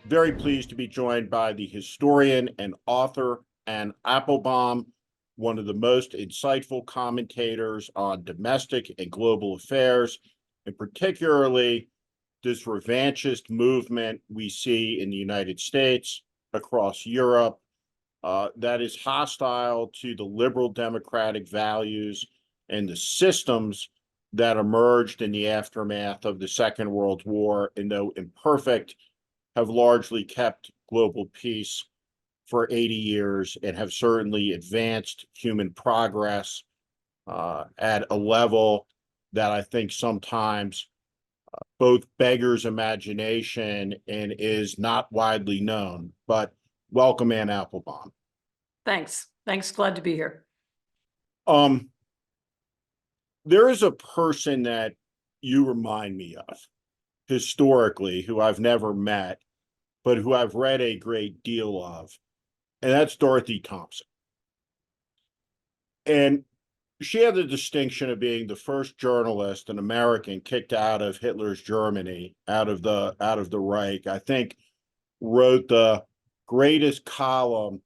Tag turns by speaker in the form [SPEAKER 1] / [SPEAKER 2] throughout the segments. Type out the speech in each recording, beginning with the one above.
[SPEAKER 1] very pleased to be joined by the historian and author Anne Applebaum, one of the most insightful commentators on domestic and global affairs, and particularly this revanchist movement we see in the United States, across Europe, that is hostile to the liberal democratic values and the systems that emerged in the aftermath of the Second World War, and though imperfect, have largely kept global peace for 80 years and have certainly advanced human progress at a level that I think sometimes both beggars imagination and is not widely known. But welcome, Anne Applebaum.
[SPEAKER 2] Thanks. Glad to be here.
[SPEAKER 1] There is a person that you remind me of historically, who I've never met, but who I've read a great deal of, and that's Dorothy Thompson. And she had the distinction of being the first journalist, an American, kicked out of Hitler's Germany, out of the Reich. I think wrote the greatest column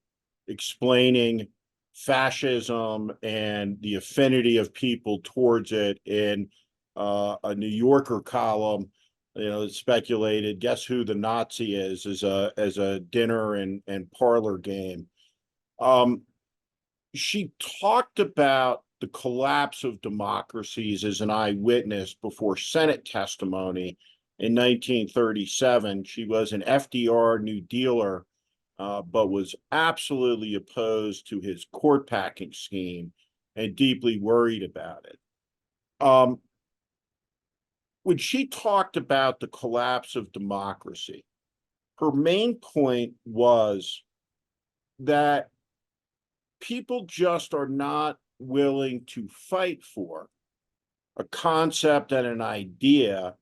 [SPEAKER 1] explaining fascism and the affinity of people towards it in a New Yorker column. It speculated, guess who the Nazi is, as a dinner and parlor game. She talked about the collapse of democracies as an eyewitness before Senate testimony in 1937. She was an FDR New Dealer, but was absolutely opposed to his court packing scheme and deeply worried about it. When she talked about the collapse of democracy, her main point was that people just are not willing to fight for a concept and an idea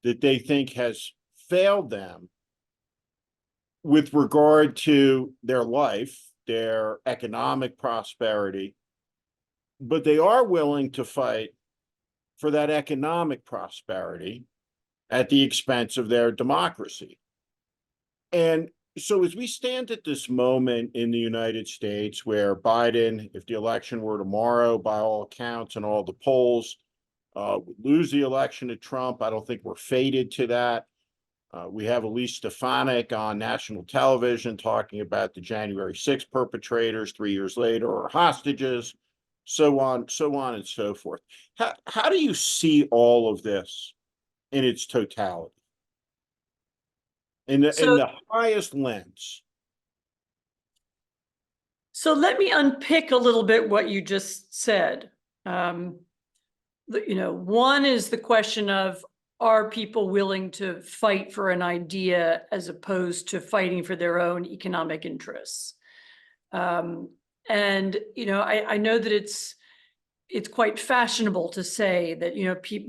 [SPEAKER 1] that they think has failed them with regard to their life, their economic prosperity, but they are willing to fight for that economic prosperity at the expense of their democracy. And so as we stand at this moment in the United States, where Biden, if the election were tomorrow, by all accounts and all the polls, would lose the election to Trump, I don't think we're fated to that. We have Elise Stefanik on national television talking about the January 6th perpetrators 3 years later, or hostages, so on and so forth. How do you see all of this in its totality? In the highest lens.
[SPEAKER 2] So let me unpick a little bit what you just said. One is the question of, are people willing to fight for an idea as opposed to fighting for their own economic interests? I know that it's quite fashionable to say that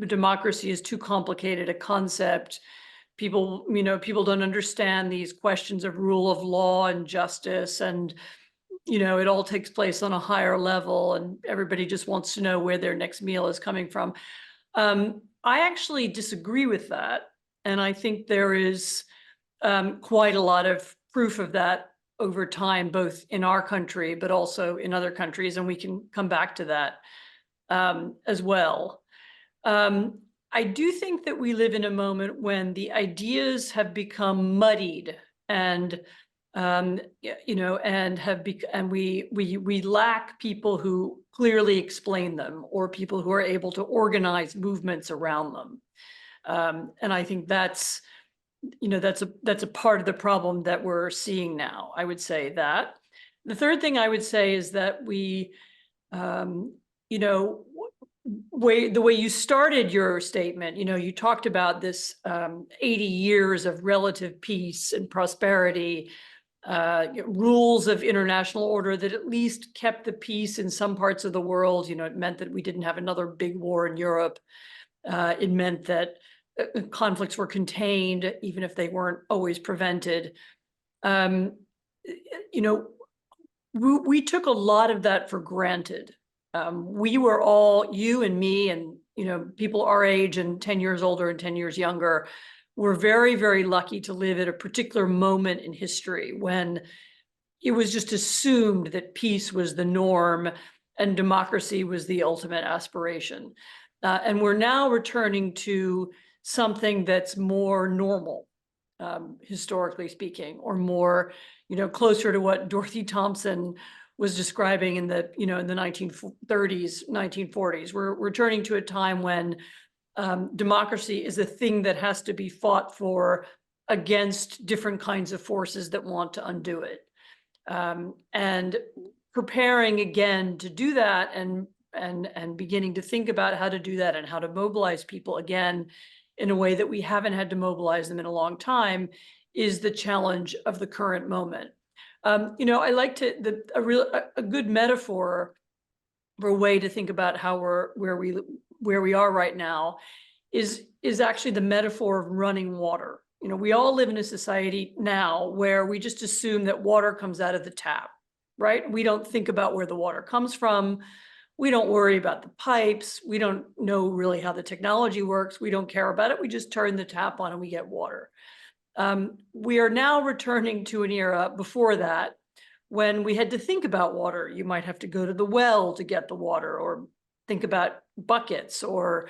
[SPEAKER 2] democracy is too complicated a concept. People don't understand these questions of rule of law and justice, and it all takes place on a higher level, and everybody just wants to know where their next meal is coming from. I actually disagree with that, and I think there is quite a lot of proof of that over time, both in our country but also in other countries, and we can come back to that as well. I do think that we live in a moment when the ideas have become muddied, and we lack people who clearly explain them, or people who are able to organize movements around them. And I think that's a part of the problem that we're seeing now. I would say that. The third thing I would say is that we, the way you started your statement, you talked about this 80 years of relative peace and prosperity, rules of international order that at least kept the peace in some parts of the world. It meant that we didn't have another big war in Europe. It meant that conflicts were contained, even if they weren't always prevented. We took a lot of that for granted. We were all, you and me and people our age and 10 years older and 10 years younger, we're very, very lucky to live at a particular moment in history when it was just assumed that peace was the norm and democracy was the ultimate aspiration. And we're now returning to something that's more normal, historically speaking, or more, closer to what Dorothy Thompson was describing in the, in the 1930s, 1940s. We're returning to a time when democracy is a thing that has to be fought for against different kinds of forces that want to undo it. And preparing again to do that, and beginning to think about how to do that and how to mobilize people again in a way that we haven't had to mobilize them in a long time is the challenge of the current moment. I like to a good metaphor for a way to think about how where we are right now is actually the metaphor of running water. We all live in a society now where we just assume that water comes out of the tap, right? We don't think about where the water comes from. We don't worry about the pipes. We don't know really how the technology works. We don't care about it. We just turn the tap on and we get water. We are now returning to an era before that when we had to think about water. You might have to go to the well to get the water, or think about buckets, or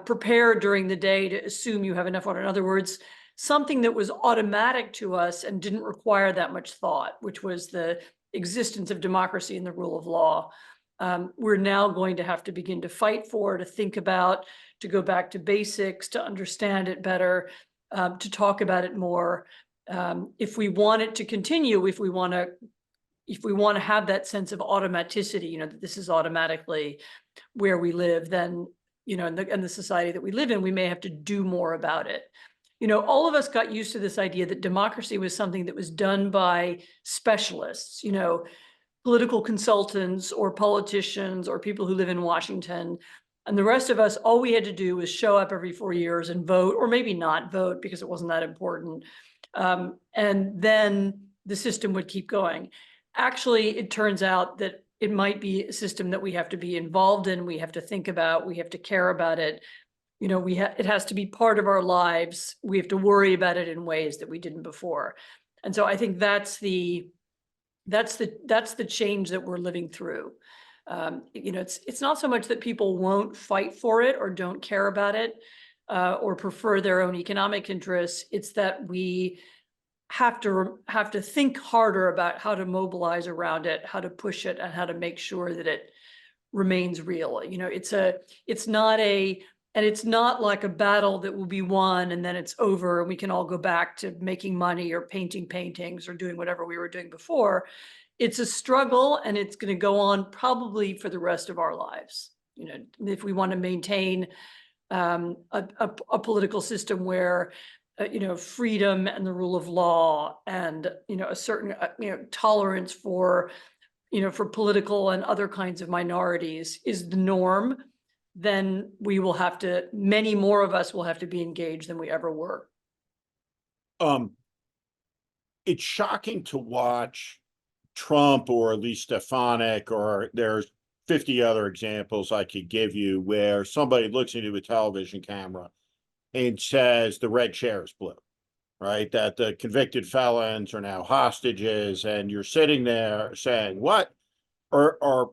[SPEAKER 2] prepare during the day to assume you have enough water. In other words, something that was automatic to us and didn't require that much thought, which was the existence of democracy and the rule of law. We're now going to have to begin to fight for, to think about, to go back to basics, to understand it better, to talk about it more. If we want it to continue, if we want to have that sense of automaticity, that this is automatically where we live, then, in the society that we live in, we may have to do more about it. All of us got used to this idea that democracy was something that was done by specialists, political consultants or politicians or people who live in Washington. And the rest of us, all we had to do was show up every 4 years and vote, or maybe not vote because it wasn't that important. And then the system would keep going. Actually, it turns out that it might be a system that we have to be involved in. We have to think about, we have to care about it. It has to be part of our lives. We have to worry about it in ways that we didn't before. And so I think that's the change that we're living through. It's not so much that people won't fight for it or don't care about it, or prefer their own economic interests. It's that we have to think harder about how to mobilize around it, how to push it, and how to make sure that it remains real. It's not like a battle that will be won and then it's over and we can all go back to making money or painting paintings or doing whatever we were doing before. It's a struggle, and it's going to go on probably for the rest of our lives. If we want to maintain a political system where freedom and the rule of law and a certain tolerance for political and other kinds of minorities is the norm, then many more of us will have to be engaged than we ever were.
[SPEAKER 1] It's shocking to watch Trump, or at least Stefanik, or there's 50 other examples I could give you, where somebody looks into a television camera and says the red chair is blue, right? That the convicted felons are now hostages, and you're sitting there saying, what? Are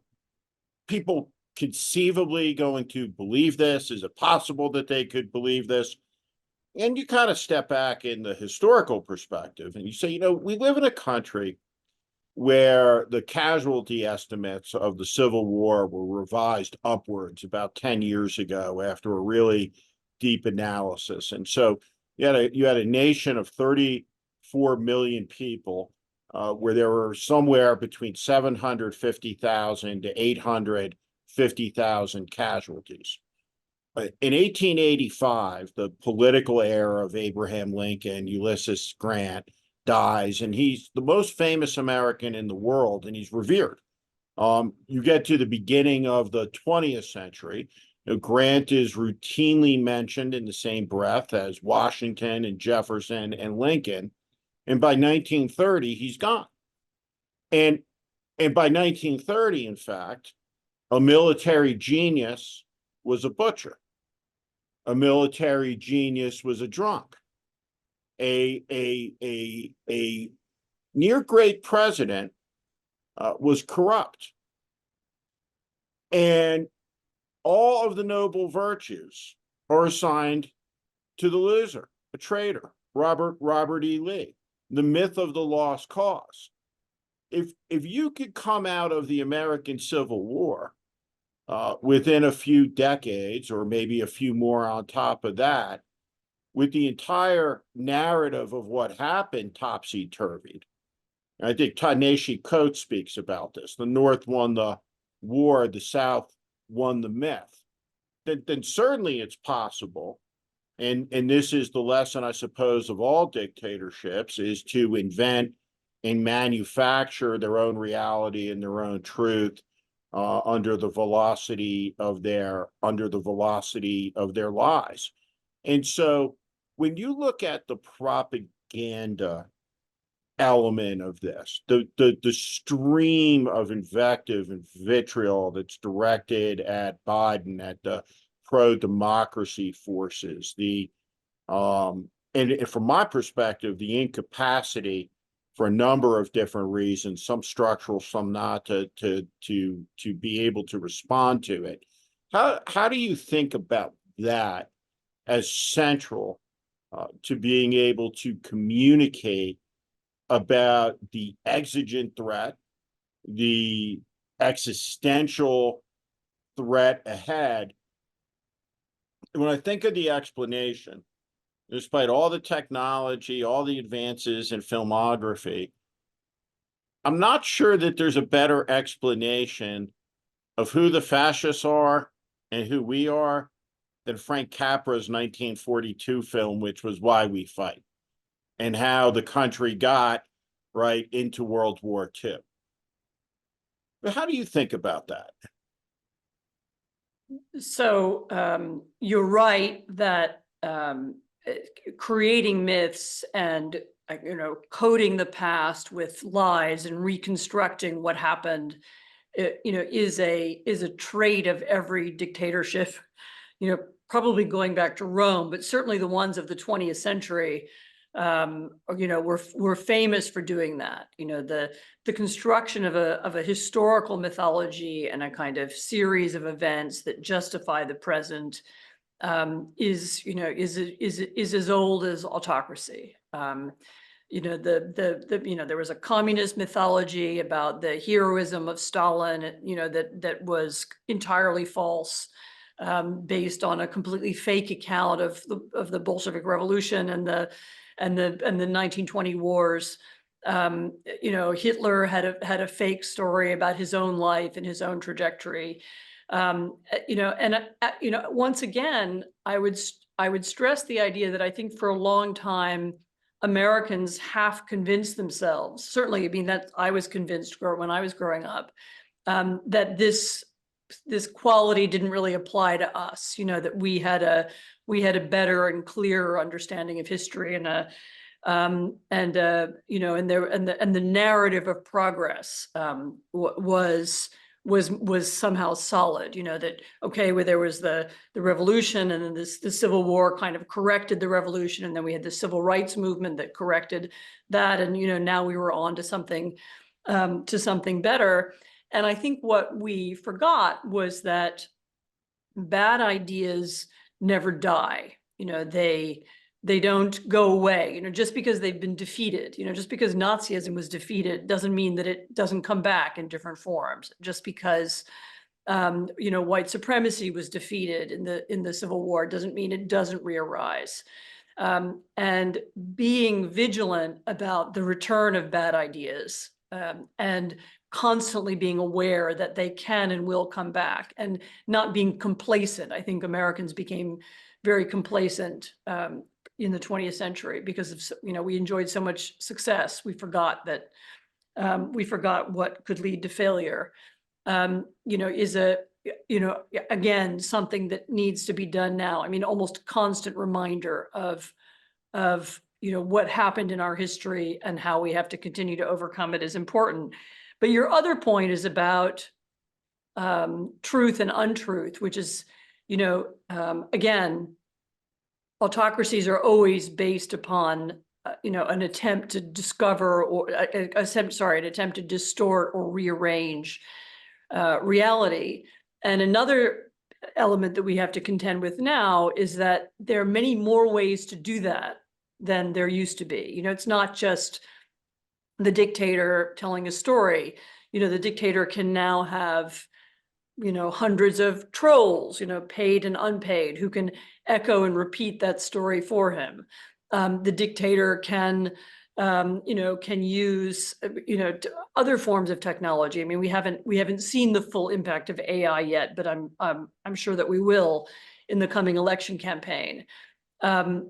[SPEAKER 1] people conceivably going to believe this? Is it possible that they could believe this? And you kind of step back in the historical perspective and you say, we live in a country where the casualty estimates of the Civil War were revised upwards about 10 years ago after a really deep analysis. And so you had a nation of 34 million people, where there were somewhere between 750,000 to 850,000 casualties. In 1885, the political heir of Abraham Lincoln, Ulysses Grant, dies, and he's the most famous American in the world, and he's revered. You get to the beginning of the 20th century, Grant is routinely mentioned in the same breath as Washington and Jefferson and Lincoln, and by 1930, he's gone. And by 1930, in fact, a military genius was a butcher. A military genius was a drunk. a near great president was corrupt, and all of the noble virtues are assigned to the loser, a traitor, Robert E. Lee, the myth of the lost cause. If you could come out of the American Civil War within a few decades, or maybe a few more on top of that, with the entire narrative of what happened topsy-turvied. I think Ta-Nehisi Coates speaks about this. The North won the war, the South won the myth. Then certainly it's possible, and this is the lesson, I suppose, of all dictatorships, is to invent and manufacture their own reality and their own truth under the velocity of their lies. And so when you look at the propaganda element of this, the stream of invective and vitriol that's directed at Biden, at the pro-democracy forces, and from my perspective, the incapacity for a number of different reasons, some structural, some not, to be able to respond to it. How do you think about that as central to being able to communicate about the exigent threat, the existential threat ahead? When I think of the explanation, despite all the technology, all the advances in filmography, I'm not sure that there's a better explanation of who the fascists are and who we are than Frank Capra's 1942 film, which was Why We Fight, and how the country got right into World War II. But how do you think about that?
[SPEAKER 2] So you're right that creating myths and coding the past with lies and reconstructing what happened, is a trait of every dictatorship. Probably going back to Rome, but certainly the ones of the 20th century, were famous for doing that. The construction of a historical mythology and a kind of series of events that justify the present is as old as autocracy. There was a communist mythology about the heroism of Stalin, that was entirely false, based on a completely fake account of the Bolshevik Revolution and the 1920 wars. Hitler had a fake story about his own life and his own trajectory. Once again, I would stress the idea that I think for a long time, Americans half convinced themselves, certainly, I mean, that I was convinced when I was growing up, that this quality didn't really apply to us, that we had a better and clearer understanding of history, and the narrative of progress was somehow solid. That okay, where there was the revolution, and then the Civil War kind of corrected the revolution, and then we had the civil rights movement that corrected that, and now we were on to something better. And I think what we forgot was that bad ideas never die. They don't go away. Just because they've been defeated, just because Nazism was defeated doesn't mean that it doesn't come back in different forms. Just because white supremacy was defeated in the Civil War doesn't mean it doesn't re-arise. And being vigilant about the return of bad ideas, and constantly being aware that they can and will come back, and not being complacent. I think Americans became very complacent in the 20th century because of, we enjoyed so much success. We forgot that, we forgot what could lead to failure, is again, something that needs to be done now. I mean, almost constant reminder of what happened in our history and how we have to continue to overcome it is important. But your other point is about truth and untruth, which is, again, autocracies are always based upon an attempt to discover or an attempt to distort or rearrange reality. And another element that we have to contend with now is that there are many more ways to do that than there used to be. It's not just the dictator telling a story. The dictator can now have hundreds of trolls, paid and unpaid, who can echo and repeat that story for him. The dictator can use, other forms of technology. I mean, we haven't seen the full impact of AI yet, but I'm sure that we will in the coming election campaign. There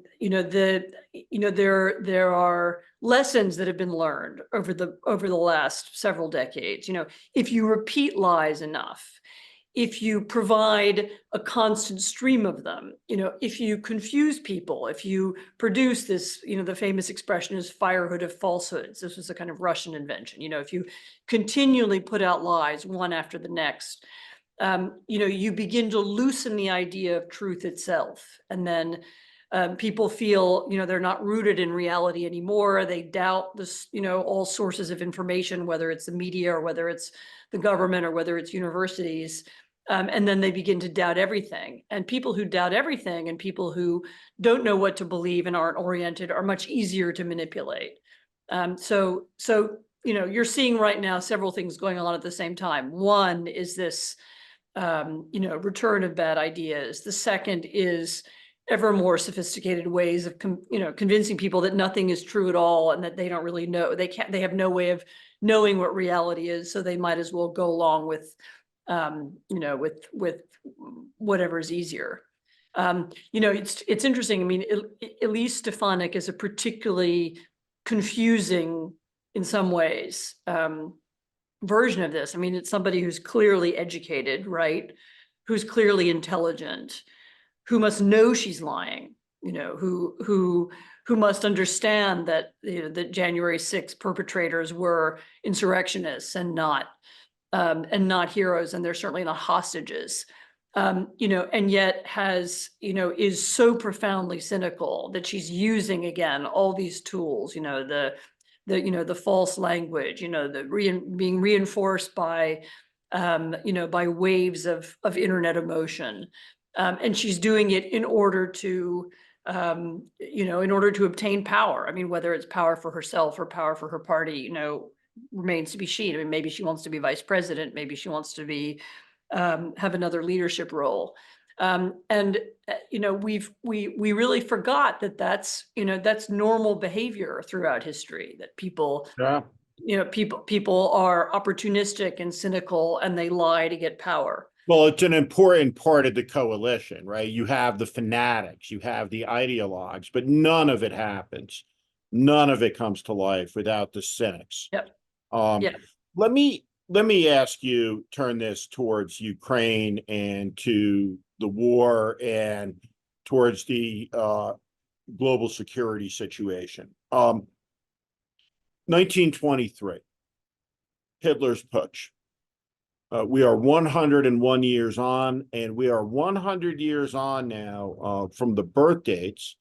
[SPEAKER 2] are lessons that have been learned over the last several decades. If you repeat lies enough, if you provide a constant stream of them, if you confuse people, if you produce this, the famous expression is firehood of falsehoods. This was a kind of Russian invention. If you continually put out lies one after the next, you begin to loosen the idea of truth itself. And then people feel, they're not rooted in reality anymore. They doubt this, all sources of information, whether it's the media or whether it's the government or whether it's universities. And then they begin to doubt everything. And people who doubt everything and people who don't know what to believe and aren't oriented are much easier to manipulate. So you're seeing right now several things going on at the same time. One is this, return of bad ideas. The second is ever more sophisticated ways of, convincing people that nothing is true at all and that they don't really know. They have no way of knowing what reality is. So they might as well go along with, with whatever is easier. It's interesting. I mean, Elise Stefanik is a particularly confusing, in some ways, version of this. I mean, it's somebody who's clearly educated, right? Who's clearly intelligent, who must know she's lying, who must understand that that January 6th perpetrators were insurrectionists and not heroes, and they're certainly not hostages. And yet is so profoundly cynical that she's using again all these tools, the false language, being reinforced by by waves of internet emotion, and she's doing it in order to obtain power. I mean, whether it's power for herself or power for her party, remains to be seen. I mean, maybe she wants to be vice president. Maybe she wants to be have another leadership role. And we really forgot that that's normal behavior throughout history. That people, people are opportunistic and cynical, and they lie to get power.
[SPEAKER 1] Well, it's an important part of the coalition, right? You have the fanatics, you have the ideologues, but none of it happens. None of it comes to life without the cynics.
[SPEAKER 2] Yep.
[SPEAKER 1] Yeah. Let me ask you, turn this towards Ukraine and to the war and towards the global security situation. 1923, Hitler's putsch. We are 101 years on, and we are 100 years on now from the birth dates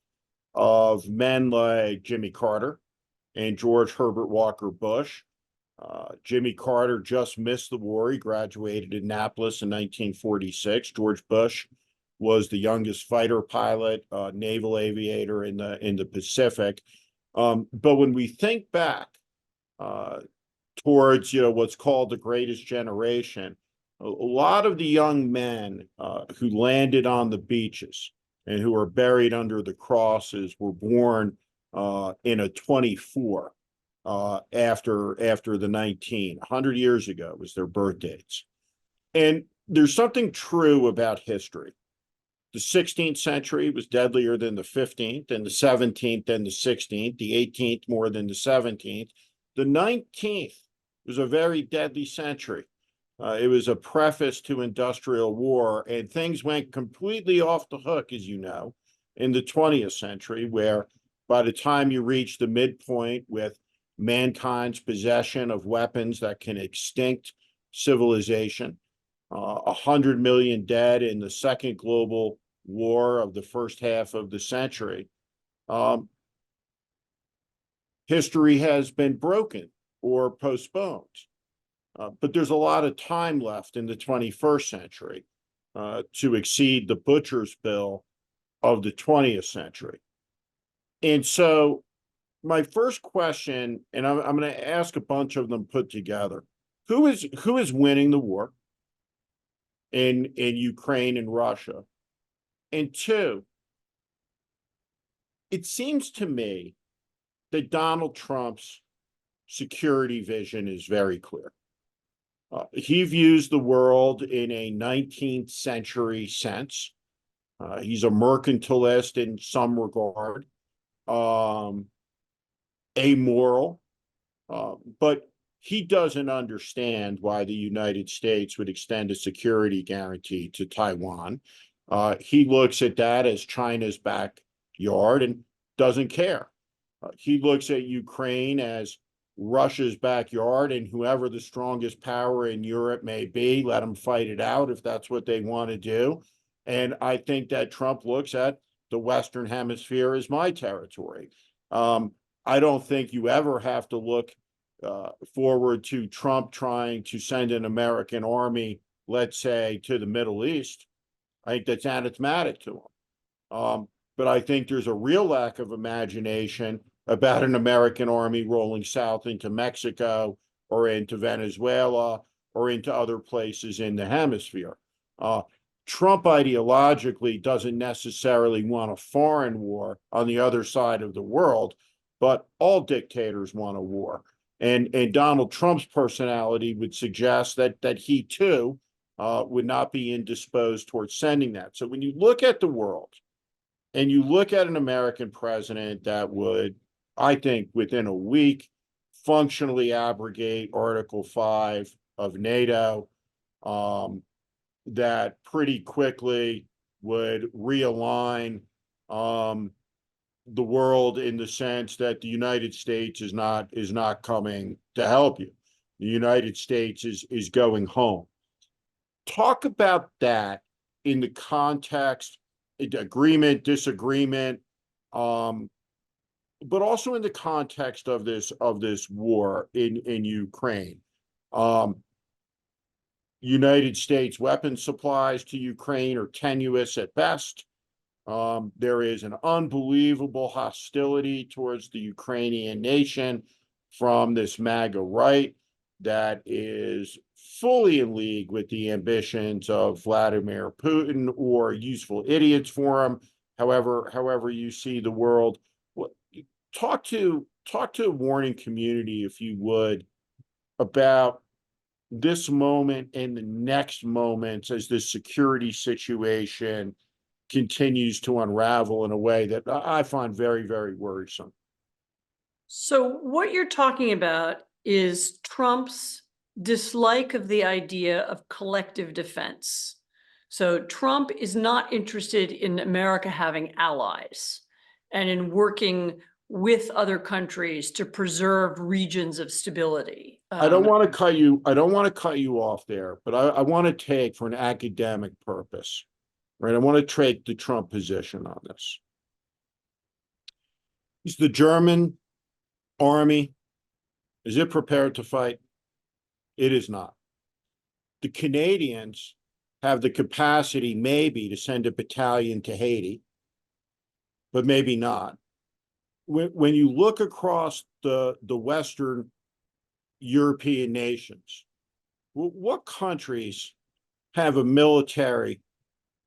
[SPEAKER 1] of men like Jimmy Carter and George Herbert Walker Bush. Jimmy Carter just missed the war. He graduated in Annapolis in 1946. George Bush was the youngest fighter pilot, naval aviator in the Pacific. But when we think back towards what's called the greatest generation, a lot of the young men who landed on the beaches and who are buried under the crosses were born in a 24 after the 100 years ago was their birth dates. And there's something true about history. The 16th century was deadlier than the 15th, and the 17th than the 16th, the 18th more than the 17th. The 19th was a very deadly century. It was a preface to industrial war, and things went completely off the hook, as you know, in the 20th century, where by the time you reach the midpoint with mankind's possession of weapons that can extinct civilization, 100 million dead in the second global war of the first half of the century. history has been broken or postponed. But there's a lot of time left in the 21st century to exceed the butcher's bill of the 20th century. And so my first question, and I'm going to ask a bunch of them put together, who is winning the war in Ukraine and Russia? And two, it seems to me that Donald Trump's security vision is very clear. He views the world in a 19th century sense. He's a mercantilist in some regard, amoral, but he doesn't understand why the United States would extend a security guarantee to Taiwan. He looks at that as China's backyard and doesn't care. He looks at Ukraine as Russia's backyard, and whoever the strongest power in Europe may be, let them fight it out if that's what they want to do. And I think that Trump looks at the Western Hemisphere as my territory. I don't think you ever have to look forward to Trump trying to send an American army, let's say, to the Middle East. I think that's anathematic to him. But I think there's a real lack of imagination about an American army rolling south into Mexico or into Venezuela or into other places in the hemisphere. Trump ideologically doesn't necessarily want a foreign war on the other side of the world, but all dictators want a war. And Donald Trump's personality would suggest that he too would not be indisposed towards sending that. So when you look at the world and you look at an American president that would, I think, within a week, functionally abrogate Article 5 of NATO, that pretty quickly would realign the world in the sense that the United States is not coming to help you. The United States is going home. Talk about that in the context, agreement, disagreement, but also in the context of this war in Ukraine. United States weapons supplies to Ukraine are tenuous at best. There is an unbelievable hostility towards the Ukrainian nation from this MAGA right that is fully in league with the ambitions of Vladimir Putin or useful idiots for him, however you see the world. Talk to a warning community, if you would, about this moment and the next moments as this security situation continues to unravel in a way that I find very, very worrisome.
[SPEAKER 2] So what you're talking about is Trump's dislike of the idea of collective defense. So Trump is not interested in America having allies and in working with other countries to preserve regions of stability.
[SPEAKER 1] I don't want to cut you off there, but I want to take, for an academic purpose, right? I want to take the Trump position on this. Is the German army, is it prepared to fight? It is not. The Canadians have the capacity maybe to send a battalion to Haiti, but maybe not. When you look across the Western European nations, what countries have a military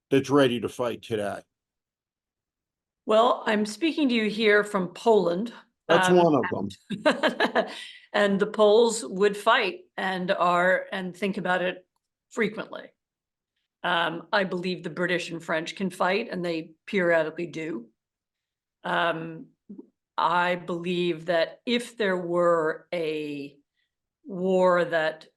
[SPEAKER 1] that's ready to fight today?
[SPEAKER 2] Well, I'm speaking to you here from Poland.
[SPEAKER 1] That's one of them.
[SPEAKER 2] And the Poles would fight and think about it frequently. I believe the British and French can fight, and they periodically do. I believe that if there were a war that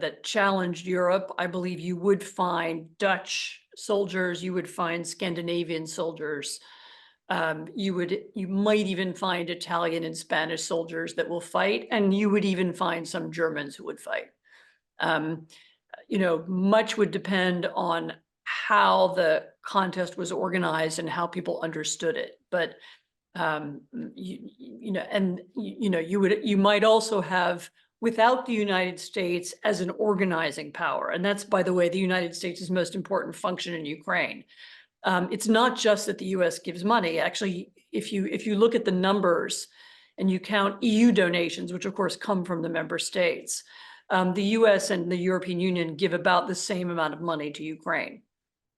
[SPEAKER 2] that challenged Europe, I believe you would find Dutch soldiers, you would find Scandinavian soldiers, you might even find Italian and Spanish soldiers that will fight, and you would even find some Germans who would fight. Much would depend on how the contest was organized and how people understood it. But you might also have, without the United States as an organizing power, and that's, by the way, the United States' most important function in Ukraine. It's not just that the U.S. gives money. Actually, if you look at the numbers and you count EU donations, which of course come from the member states, the U.S. and the European Union give about the same amount of money to Ukraine.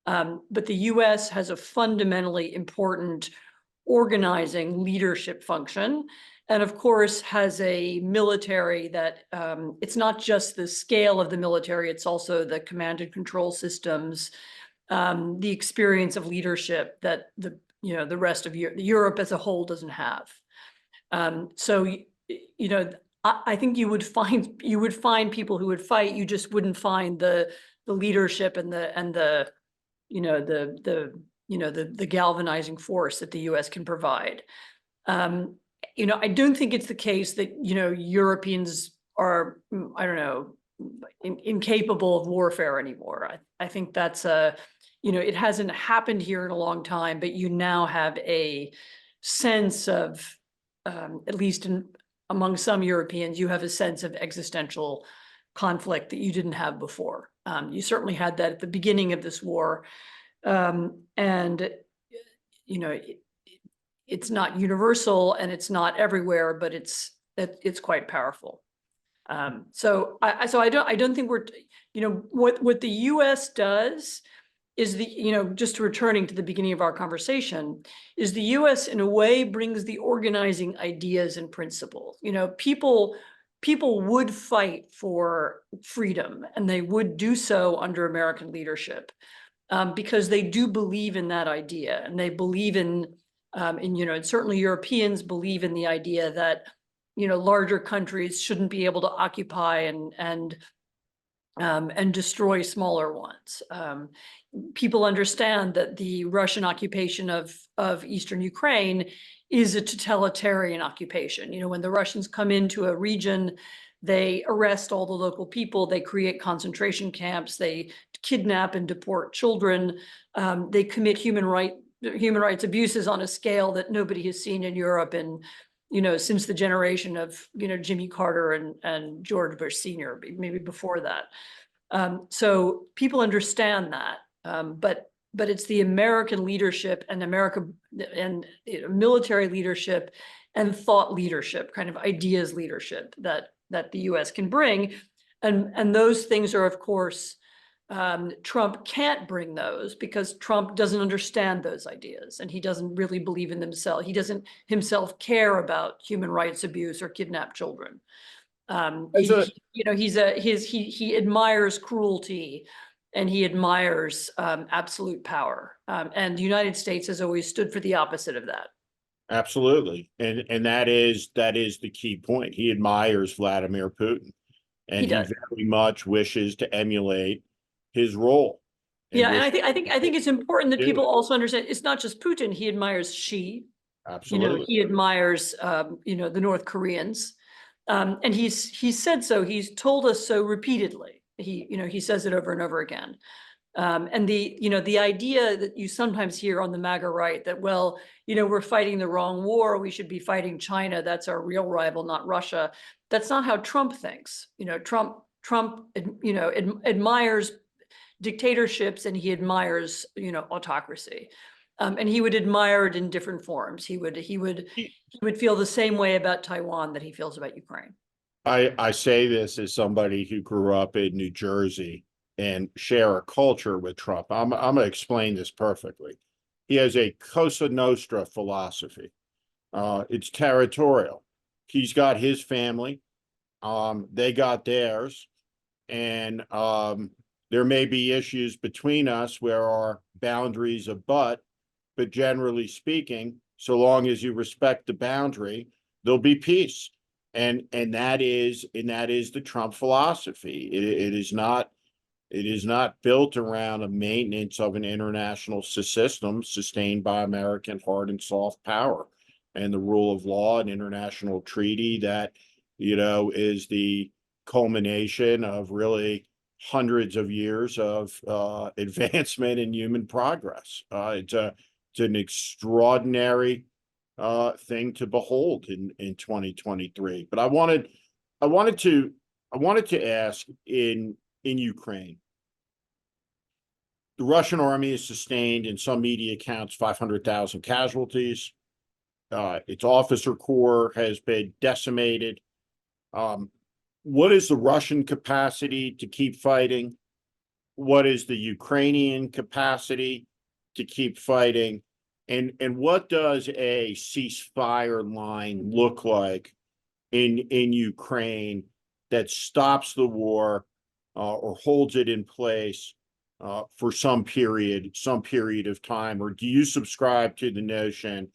[SPEAKER 2] But the U.S. has a fundamentally important organizing leadership function, and of course has a military that it's not just the scale of the military, it's also the command and control systems, the experience of leadership that the rest of Europe as a whole doesn't have. So I think you would find people who would fight. You just wouldn't find the leadership and the galvanizing force that the U.S. can provide. I don't think it's the case that Europeans are, I don't know, incapable of warfare anymore. I think that's it hasn't happened here in a long time, but you now have a sense of, at least among some Europeans, you have a sense of existential conflict that you didn't have before. You certainly had that at the beginning of this war. And it's not universal and it's not everywhere, but it's quite powerful. So I don't think we're, what the U.S. does is just returning to the beginning of our conversation, is the U.S. in a way brings the organizing ideas and principles. People would fight for freedom, and they would do so under American leadership, because they do believe in that idea, and they believe and certainly Europeans believe in the idea that larger countries shouldn't be able to occupy and destroy smaller ones. People understand that the Russian occupation of Eastern Ukraine is a totalitarian occupation. When the Russians come into a region, they arrest all the local people, they create concentration camps, they kidnap and deport children, they commit human rights abuses on a scale that nobody has seen in Europe and since the generation of Jimmy Carter and George Bush Sr., maybe before that. So people understand that, but it's the American leadership and military leadership and thought leadership, kind of ideas leadership that the U.S. can bring, and those things are, of course, Trump can't bring those because Trump doesn't understand those ideas and he doesn't really believe in himself. He doesn't himself care about human rights abuse or kidnapped children. He admires cruelty and he admires absolute power. And the United States has always stood for the opposite of that.
[SPEAKER 1] Absolutely. And that is the key point. He admires Vladimir Putin, and he very much wishes to emulate his role.
[SPEAKER 2] Yeah, and I think it's important that people also understand it's not just Putin. He admires Xi.
[SPEAKER 1] Absolutely.
[SPEAKER 2] He admires the North Koreans. And he's said so. He's told us so repeatedly. He says it over and over again. And the idea that you sometimes hear on the MAGA right that, well, we're fighting the wrong war. We should be fighting China. That's our real rival, not Russia. That's not how Trump thinks. Trump admires dictatorships and he admires autocracy. And he would admire it in different forms. He would feel the same way about Taiwan that he feels about Ukraine.
[SPEAKER 1] I say this as somebody who grew up in New Jersey and share a culture with Trump. I'm going to explain this perfectly. He has a Cosa Nostra philosophy. It's territorial. He's got his family. They got theirs. And there may be issues between us where our boundaries abut, but generally speaking, so long as you respect the boundary, there'll be peace. And that is the Trump philosophy. It is not built around a maintenance of an international system sustained by American hard and soft power and the rule of law and international treaty that is the culmination of really hundreds of years of advancement in human progress. It's an extraordinary thing to behold in 2023. But I wanted to ask in Ukraine, the Russian army has sustained, in some media accounts, 500,000 casualties. Its officer corps has been decimated. What is the Russian capacity to keep fighting? What is the Ukrainian capacity to keep fighting? And what does a ceasefire line look like in Ukraine that stops the war or holds it in place for some period of time? Or do you subscribe to the notion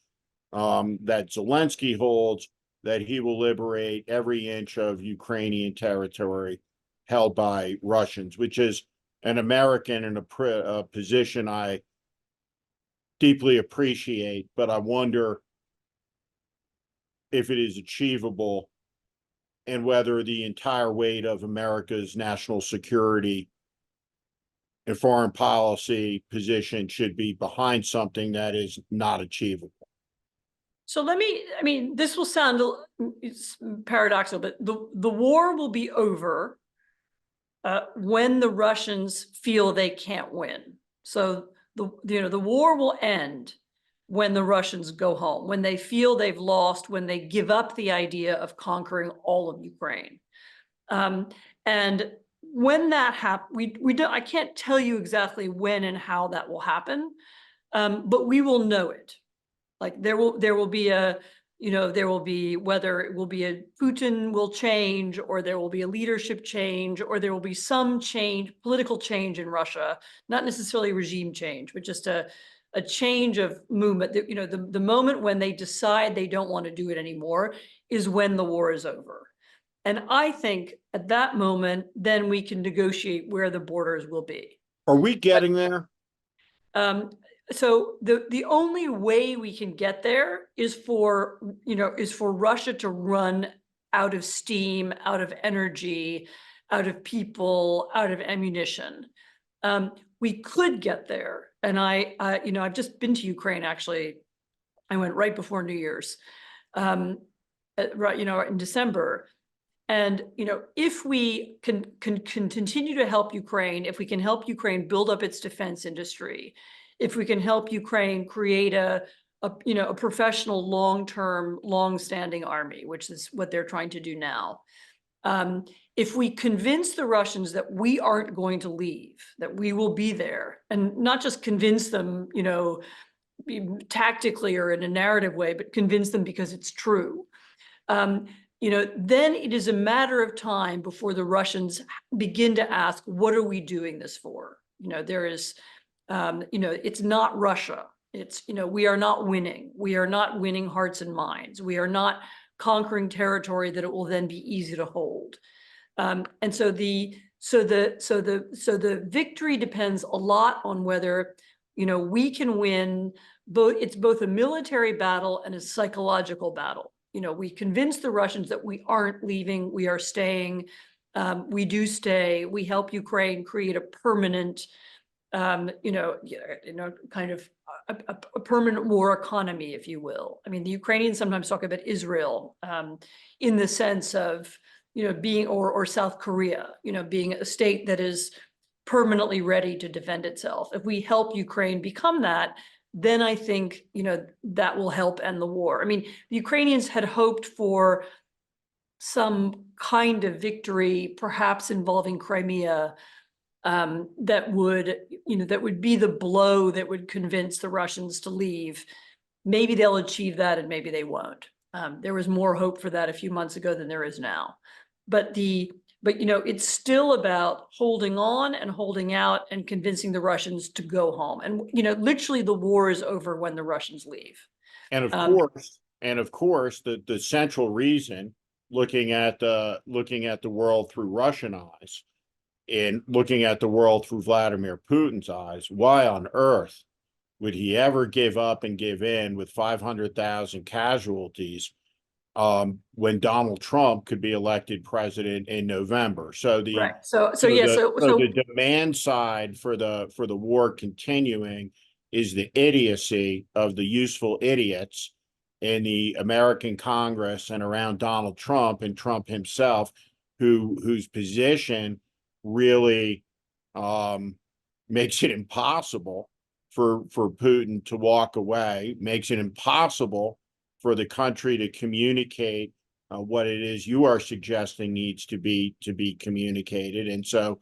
[SPEAKER 1] that Zelensky holds, that he will liberate every inch of Ukrainian territory held by Russians, which is an American and a position I deeply appreciate, but I wonder if it is achievable and whether the entire weight of America's national security and foreign policy position should be behind something that is not achievable.
[SPEAKER 2] So this will sound it's paradoxical, but the war will be over when the Russians feel they can't win. So the war will end when the Russians go home, when they feel they've lost, when they give up the idea of conquering all of Ukraine. And when that happens, I can't tell you exactly when and how that will happen, but we will know it. Like there will be a, there will be, whether it will be a Putin will change, or there will be a leadership change, or there will be some change, political change in Russia, not necessarily regime change, but just a change of movement. The moment when they decide they don't want to do it anymore is when the war is over. And I think at that moment, then we can negotiate where the borders will be.
[SPEAKER 1] Are we getting there?
[SPEAKER 2] So the only way we can get there is for Russia to run out of steam, out of energy, out of people, out of ammunition. We could get there. And I've just been to Ukraine, actually. I went right before New Year's, in December. And, if we can continue to help Ukraine, if we can help Ukraine build up its defense industry, if we can help Ukraine create a professional, long-term, long-standing army, which is what they're trying to do now. If we convince the Russians that we aren't going to leave, that we will be there, and not just convince them, tactically or in a narrative way, but convince them because it's true. Then it is a matter of time before the Russians begin to ask, what are we doing this for? There is, it's not Russia. It's, we are not winning. We are not winning hearts and minds. We are not conquering territory that it will then be easy to hold. And so the victory depends a lot on whether, we can win both. It's both a military battle and a psychological battle. We convince the Russians that we aren't leaving, we are staying. We do stay. We help Ukraine create a permanent, kind of a permanent war economy, if you will. I mean, the Ukrainians sometimes talk about Israel in the sense of, being, or South Korea, being a state that is permanently ready to defend itself. If we help Ukraine become that, then I think, that will help end the war. I mean, the Ukrainians had hoped for some kind of victory, perhaps involving Crimea, that would be the blow that would convince the Russians to leave. Maybe they'll achieve that and maybe they won't. There was more hope for that a few months ago than there is now. But it's still about holding on and holding out and convincing the Russians to go home. And, literally the war is over when the Russians leave.
[SPEAKER 1] And of course, the central reason, looking at the world through Russian eyes and looking at the world through Vladimir Putin's eyes, why on earth would he ever give up and give in with 500,000 casualties when Donald Trump could be elected president in November. So
[SPEAKER 2] Right. So
[SPEAKER 1] the demand side for the war continuing is the idiocy of the useful idiots in the American Congress and around Donald Trump and Trump himself, whose position really makes it impossible for Putin to walk away, makes it impossible for the country to communicate what it is you are suggesting needs to be communicated. And so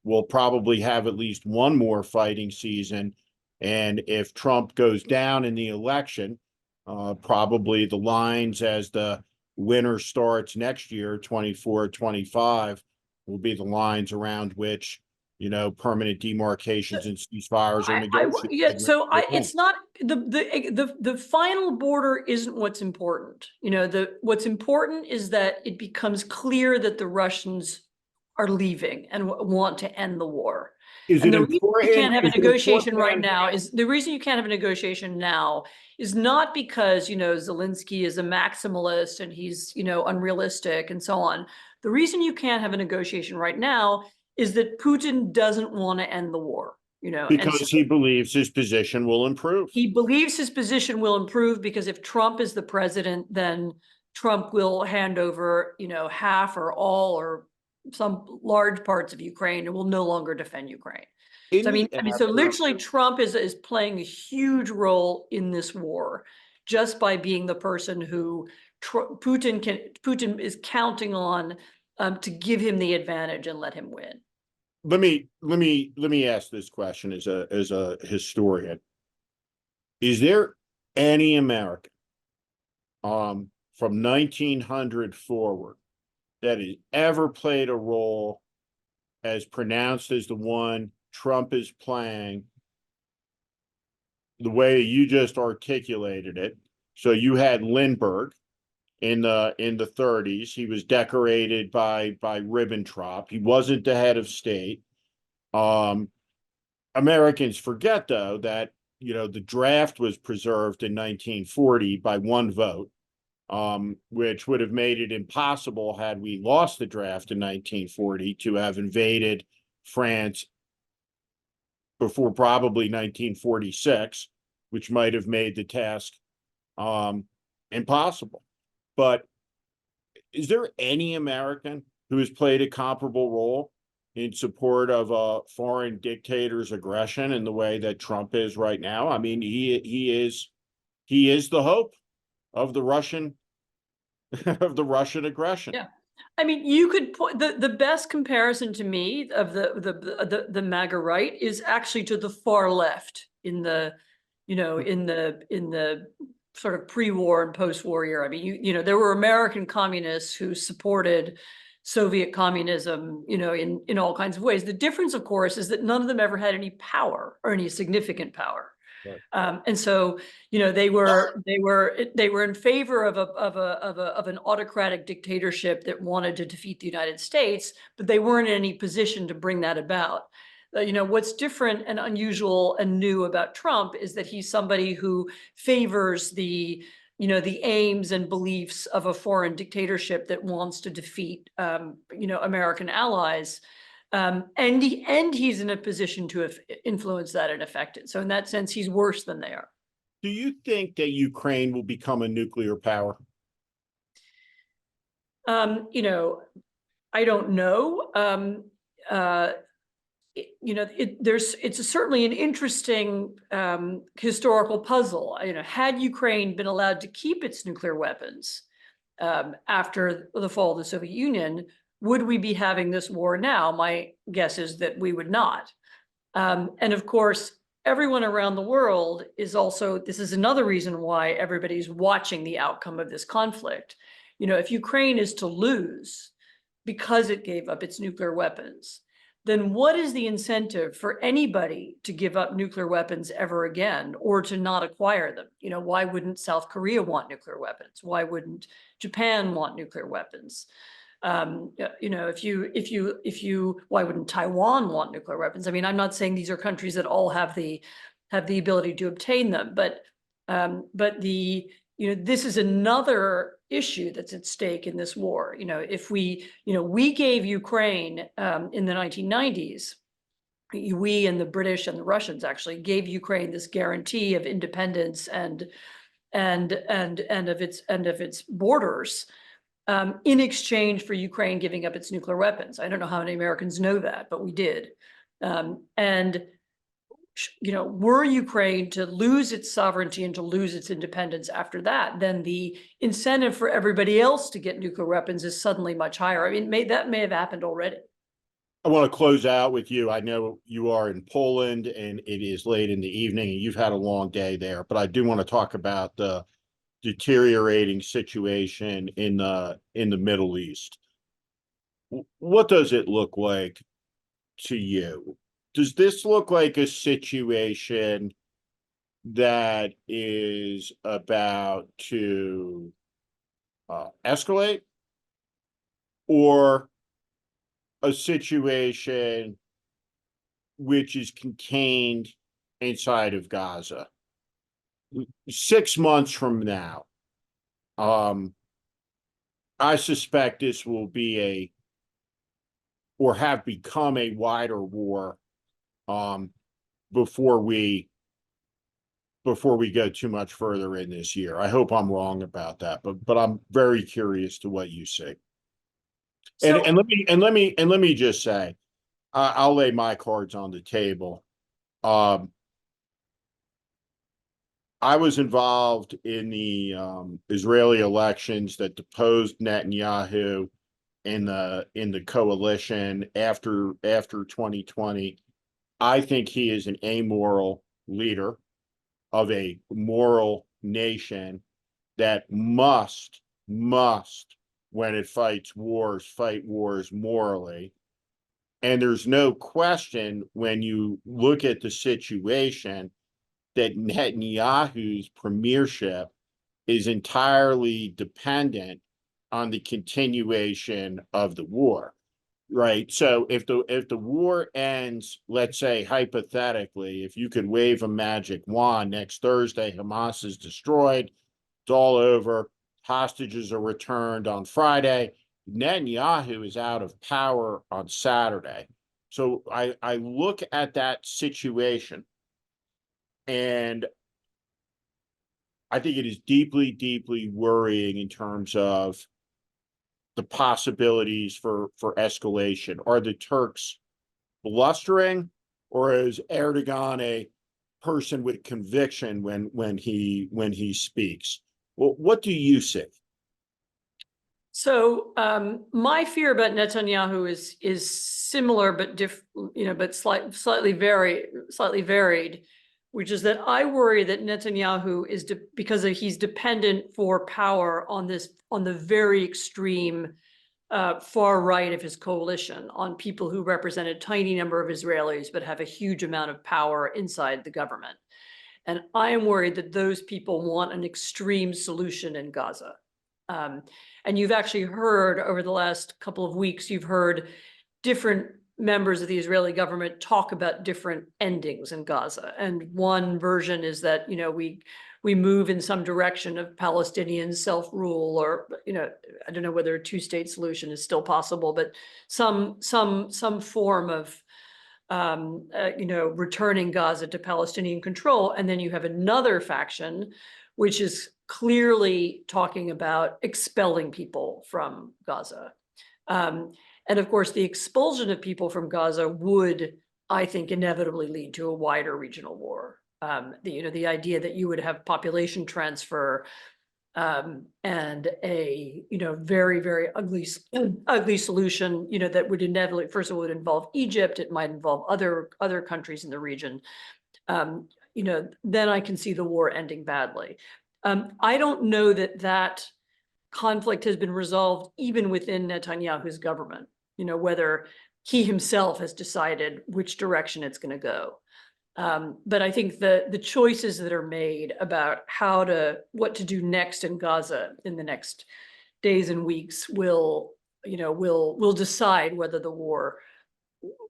[SPEAKER 1] we'll probably have at least one more fighting season. And if Trump goes down in the election, probably the lines as the winter starts next year, 24, 25, will be the lines around which, permanent demarcations and ceasefires are negotiated.
[SPEAKER 2] Yeah, so it's not the final border isn't what's important. What's important is that it becomes clear that the Russians are leaving and want to end the war.
[SPEAKER 1] Is
[SPEAKER 2] And
[SPEAKER 1] it
[SPEAKER 2] the reason
[SPEAKER 1] important?
[SPEAKER 2] you can't have a
[SPEAKER 1] Is it
[SPEAKER 2] negotiation right
[SPEAKER 1] important?
[SPEAKER 2] now is the reason you can't have a negotiation now is not because, Zelensky is a maximalist and he's, unrealistic and so on. The reason you can't have a negotiation right now is that Putin doesn't want to end the war, and
[SPEAKER 1] Because
[SPEAKER 2] so
[SPEAKER 1] he believes his position will improve.
[SPEAKER 2] he believes his position will improve because if Trump is the president, then Trump will hand over, half or all or some large parts of Ukraine and will no longer defend Ukraine.
[SPEAKER 1] In
[SPEAKER 2] So
[SPEAKER 1] the
[SPEAKER 2] so
[SPEAKER 1] effort-
[SPEAKER 2] literally Trump is playing a huge role in this war just by being the person who Putin is counting on to give him the advantage and let him win.
[SPEAKER 1] Let me ask this question as a historian. Is there any American from 1900 forward that has ever played a role as pronounced as the one Trump is playing, the way you just articulated it? So you had Lindbergh in the 30s. He was decorated by Ribbentrop. He wasn't the head of state. Americans forget, though, that the draft was preserved in 1940 by one vote, which would have made it impossible had we lost the draft in 1940 to have invaded France before probably 1946, which might have made the task impossible. But is there any American who has played a comparable role in support of a foreign dictator's aggression in the way that Trump is right now? I mean, he is the hope of the Russian aggression.
[SPEAKER 2] Yeah. I mean, you could put the best comparison to me of the MAGA right is actually to the far left in the sort of pre-war and post-war era. I mean, there were American communists who supported Soviet communism, in all kinds of ways. The difference, of course, is that none of them ever had any power or any significant power. Right. And so, they were in favor of an autocratic dictatorship that wanted to defeat the United States, but they weren't in any position to bring that about. What's different and unusual and new about Trump is that he's somebody who favors the aims and beliefs of a foreign dictatorship that wants to defeat, American allies. And he's in a position to influence that and affect it. So in that sense, he's worse than they are.
[SPEAKER 1] Do you think that Ukraine will become a nuclear power?
[SPEAKER 2] I don't know. It's certainly an interesting historical puzzle. Had Ukraine been allowed to keep its nuclear weapons after the fall of the Soviet Union, would we be having this war now? My guess is that we would not. And of course, everyone around the world is also, this is another reason why everybody's watching the outcome of this conflict. If Ukraine is to lose because it gave up its nuclear weapons, then what is the incentive for anybody to give up nuclear weapons ever again or to not acquire them? Why wouldn't South Korea want nuclear weapons? Why wouldn't Japan want nuclear weapons? Why wouldn't Taiwan want nuclear weapons? I mean, I'm not saying these are countries that all have the ability to obtain them, but this is another issue that's at stake in this war. If we gave Ukraine in the 1990s, we and the British and the Russians actually gave Ukraine this guarantee of independence and of its borders in exchange for Ukraine giving up its nuclear weapons. I don't know how many Americans know that, but we did. Were Ukraine to lose its sovereignty and to lose its independence after that, then the incentive for everybody else to get nuclear weapons is suddenly much higher. I mean, that may have happened already.
[SPEAKER 1] I want to close out with you. I know you are in Poland and it is late in the evening and you've had a long day there, but I do want to talk about the deteriorating situation in the Middle East. What does it look like to you? Does this look like a situation that is about to escalate, or a situation which is contained inside of Gaza? 6 months from now, I suspect this will be or have become a wider war before we go too much further in this year. I hope I'm wrong about that, but I'm very curious to what you see.
[SPEAKER 2] So,
[SPEAKER 1] And let me just say, I'll lay my cards on the table. I was involved in the Israeli elections that deposed Netanyahu in the coalition after 2020. I think he is an amoral leader of a moral nation that must, when it fights wars, fight wars morally. And there's no question when you look at the situation that Netanyahu's premiership is entirely dependent on the continuation of the war. Right. So if the war ends, let's say hypothetically, if you could wave a magic wand, next Thursday, Hamas is destroyed, it's all over, hostages are returned on Friday, Netanyahu is out of power on Saturday. So I look at that situation and I think it is deeply, deeply worrying in terms of the possibilities for escalation. Are the Turks blustering, or is Erdogan a person with conviction when he speaks? Well, what do you see?
[SPEAKER 2] So my fear about Netanyahu is similar but slightly varied, which is that I worry that Netanyahu is because he's dependent for power on the very extreme far right of his coalition, on people who represent a tiny number of Israelis but have a huge amount of power inside the government. And I am worried that those people want an extreme solution in Gaza. And you've actually heard over the last couple of weeks, you've heard different members of the Israeli government talk about different endings in Gaza. And one version is that, we move in some direction of Palestinian self-rule, or, I don't know whether a two-state solution is still possible, but some form of, returning Gaza to Palestinian control. And then you have another faction, which is clearly talking about expelling people from Gaza. And of course, the expulsion of people from Gaza would, I think, inevitably lead to a wider regional war. The idea that you would have population transfer and a very, very ugly solution, that would inevitably, first of all, would involve Egypt. It might involve other countries in the region. Then I can see the war ending badly. I don't know that conflict has been resolved even within Netanyahu's government, whether he himself has decided which direction it's going to go. But I think the choices that are made about what to do next in Gaza in the next days and weeks will decide whether the war,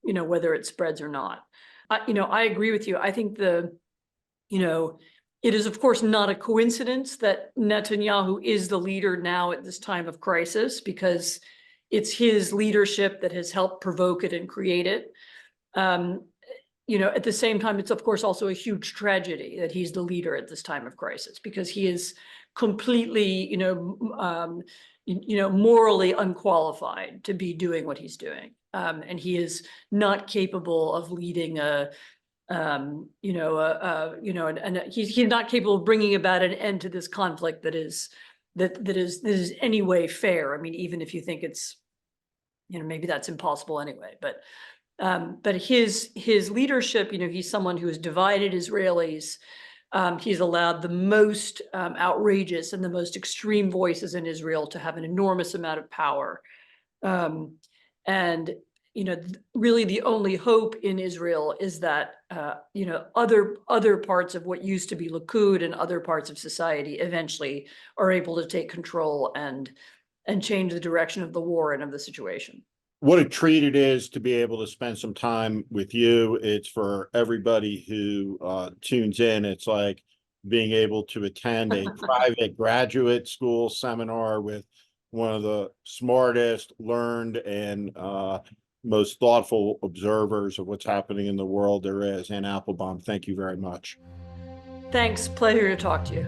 [SPEAKER 2] whether it spreads or not. I agree with you. I think It is, of course, not a coincidence that Netanyahu is the leader now at this time of crisis, because it's his leadership that has helped provoke it and create it. At the same time, it's of course also a huge tragedy that he's the leader at this time of crisis, because he is completely, morally unqualified to be doing what he's doing, and he is not capable of leading he's not capable of bringing about an end to this conflict that is any way fair. I mean, even if you think it's, maybe that's impossible anyway, but his leadership, he's someone who has divided Israelis. He's allowed the most outrageous and the most extreme voices in Israel to have an enormous amount of power. And really the only hope in Israel is that, other parts of what used to be Likud and other parts of society eventually are able to take control and change the direction of the war and of the situation.
[SPEAKER 1] What a treat it is to be able to spend some time with you. It's for everybody who tunes in. It's like being able to attend a private graduate school seminar with one of the smartest, learned, and most thoughtful observers of what's happening in the world there is. Anne Applebaum, thank you very much.
[SPEAKER 2] Thanks. Pleasure to talk to you.